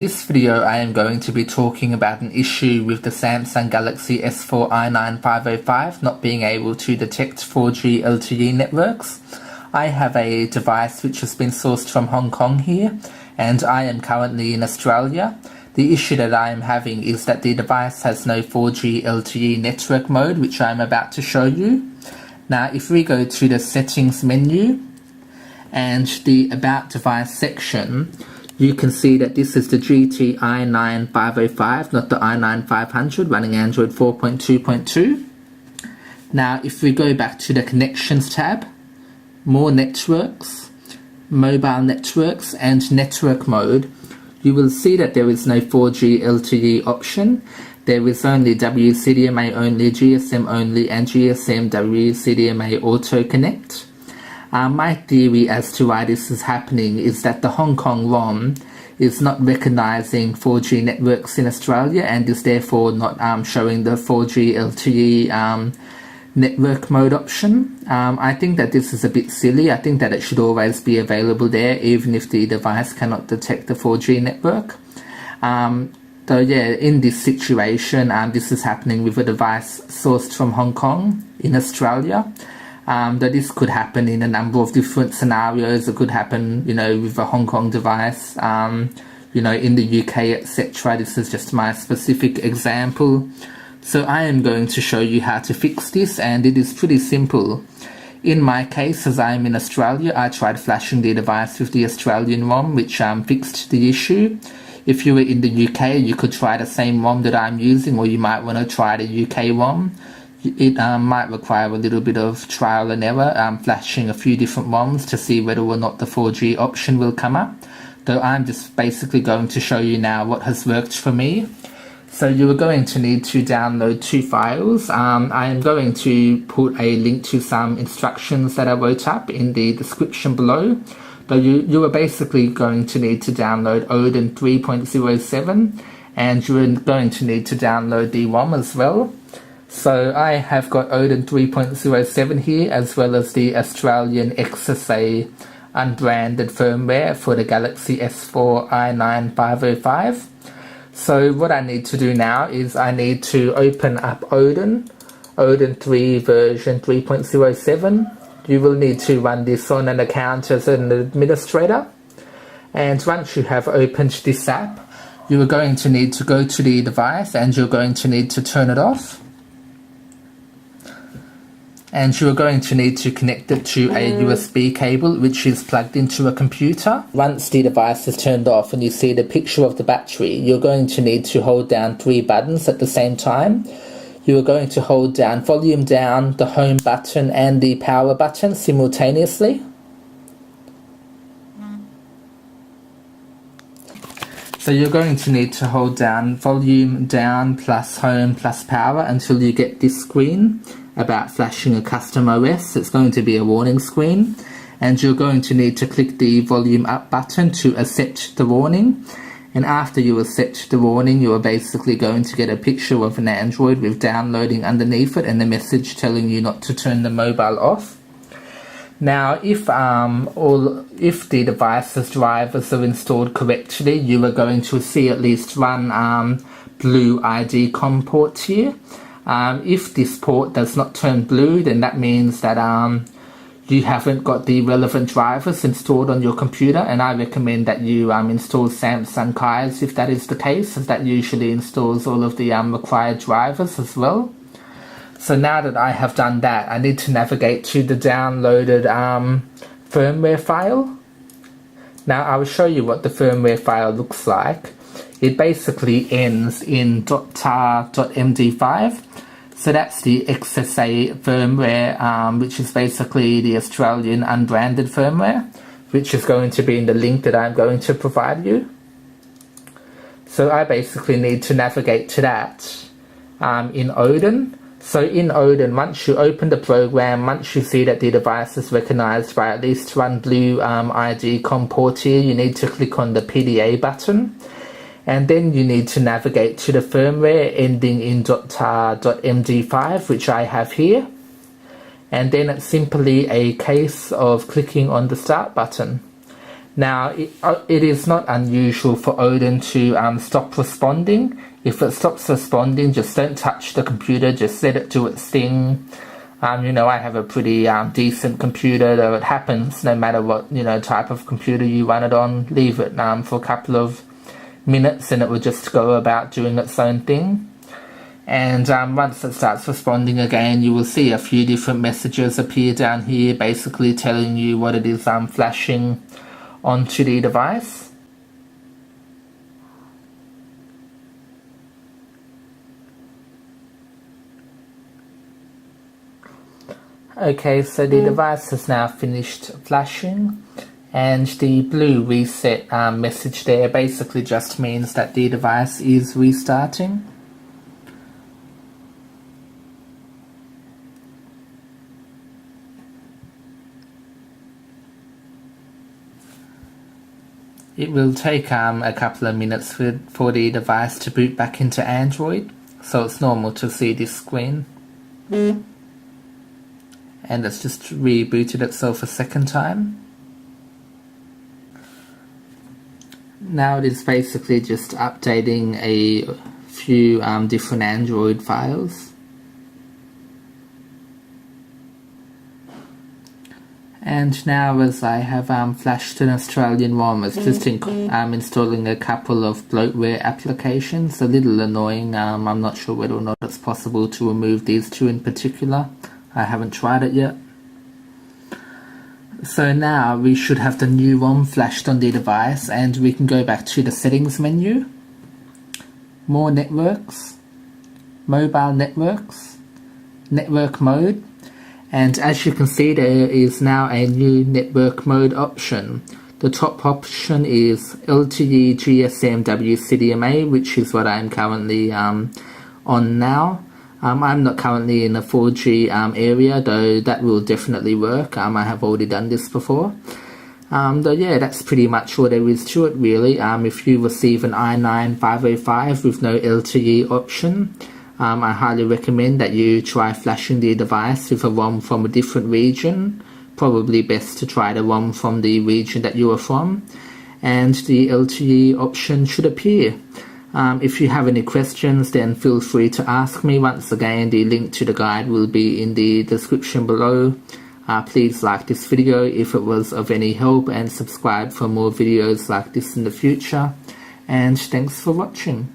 This video I am going to be talking about an issue with the Samsung Galaxy S4 i9505 not being able to detect 4G LTE networks. I have a device which has been sourced from Hong Kong here, and I am currently in Australia. The issue that I am having is that the device has no 4G LTE network mode, which I am about to show you. Now if we go to the settings menu and the about device section, you can see that this is the GT i9505, not the i9500, running Android 4.2.2. Now if we go back to the connections tab, more networks, mobile networks and network mode, you will see that there is no 4G LTE option. There is only WCDMA only, GSM only and GSM WCDMA Auto Connect. My theory as to why this is happening is that the Hong Kong ROM is not recognizing 4G networks in Australia and is therefore not showing the 4G LTE network mode option. I think that this is a bit silly. I think that it should always be available there even if the device cannot detect the 4G network. So yeah, in this situation, this is happening with a device sourced from Hong Kong in Australia. That this could happen in a number of different scenarios. It could happen, with a Hong Kong device, in the UK, etc. This is just my specific example. So I am going to show you how to fix this, and it is pretty simple. In my case, as I am in Australia, I tried flashing the device with the Australian ROM, which fixed the issue. If you were in the UK, you could try the same ROM that I'm using, or you might want to try the UK ROM. It might require a little bit of trial and error, flashing a few different ROMs to see whether or not the 4G option will come up. Though I'm just basically going to show you now what has worked for me. So you are going to need to download two files. I am going to put a link to some instructions that I wrote up in the description below. But you are basically going to need to download Odin 3.07 and you are going to need to download the ROM as well. So I have got Odin 3.07 here, as well as the Australian XSA unbranded firmware for the Galaxy S4 i9505. So what I need to do now is I need to open up Odin 3 version 3.07. You will need to run this on an account as an administrator. And once you have opened this app, you are going to need to go to the device and you're going to need to turn it off. And you are going to need to connect it to a USB cable which is plugged into a computer. Once the device is turned off and you see the picture of the battery, you're going to need to hold down three buttons at the same time. You are going to hold down volume down, the home button and the power button simultaneously. So you're going to need to hold down volume down plus home plus power until you get this screen about flashing a custom OS. It's going to be a warning screen, and you're going to need to click the volume up button to accept the warning. And after you accept the warning, you are basically going to get a picture of an Android with downloading underneath it and a message telling you not to turn the mobile off. Now if the device's drivers are installed correctly, you are going to see at least one blue ID COM port here. If this port does not turn blue, then that means that you haven't got the relevant drivers installed on your computer, and I recommend that you install Samsung Kais if that is the case, as that usually installs all of the required drivers as well. So now that I have done that, I need to navigate to the downloaded firmware file. Now I will show you what the firmware file looks like. It basically ends in .tar.md5. So that's the XSA firmware, which is basically the Australian unbranded firmware, which is going to be in the link that I'm going to provide you. So I basically need to navigate to that in Odin. So in Odin, once you open the program, once you see that the device is recognized by at least one blue ID COM port here, you need to click on the PDA button. And then you need to navigate to the firmware ending in .tar.md5, which I have here. And then it's simply a case of clicking on the start button. Now, it is not unusual for Odin to stop responding. If it stops responding, just don't touch the computer, just let it do its thing. I have a pretty decent computer, though it happens no matter what, type of computer you run it on. Leave it for a couple of minutes and it will just go about doing its own thing. And once it starts responding again, you will see a few different messages appear down here, basically telling you what it is flashing onto the device. Okay, so the device has now finished flashing, and the blue reset message there basically just means that the device is restarting. It will take a couple of minutes for the device to boot back into Android, so it's normal to see this screen. And it's just rebooted itself a second time. Now it is basically just updating a few different Android files. And now, as I have flashed an Australian ROM, it's just installing a couple of bloatware applications. A little annoying. I'm not sure whether or not it's possible to remove these two in particular. I haven't tried it yet. So now we should have the new ROM flashed on the device, and we can go back to the settings menu, more networks, mobile networks, network mode, and as you can see there is now a new network mode option. The top option is LTE GSM WCDMA, which is what I'm currently on now. I'm not currently in a 4G area, though that will definitely work. I have already done this before. Though yeah, that's pretty much all there is to it really. If you receive an i9505 with no LTE option, I highly recommend that you try flashing the device with a ROM from a different region. Probably best to try the ROM from the region that you are from, and the LTE option should appear. If you have any questions, then feel free to ask me. Once again, the link to the guide will be in the description below. Please like this video if it was of any help, and subscribe for more videos like this in the future. And thanks for watching.